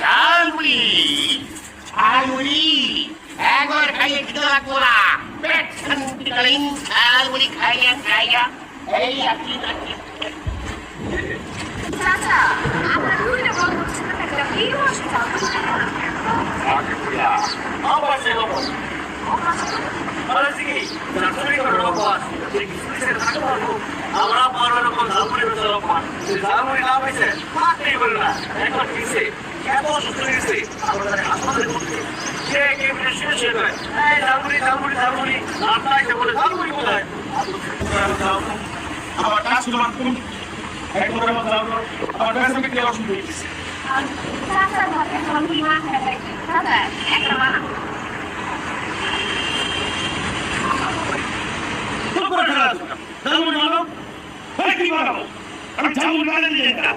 ঝালমুড়ি ঝালমুড়ি একবার খাইয়ে খেতে লাগবো না পেট শান্তিকালীন ঝালমুড়ি খাইয়া এই আপনি চাচা আপনার দুইটা বল করছে না একটা ভিড় বসে যাও আবার সে খবর আমরা পারবো এরকম ঝালমুড়ি বেচার অপমান ঝালমুড়ি না পেয়েছে মাত্রই বলে না একবার ফিরছে এত অসুস্থ হয়েছে আমরা হাসপাতালে করছে সে কে শুয়ে করে এই ঝালমুড়ি রাস্তা এসে বলে ঝালমুড়ি কোথায় আমার কাজ ছিল একবার আমার কাছে কি অসুবিধা হয়েছে চাচা ভাবে ঝালমুড়ি না খেতে দাদা একটা মানা ঝালমুড়ি বানাবো কি বানাবো আমি ঝালমুড়ি বানাতে দিই না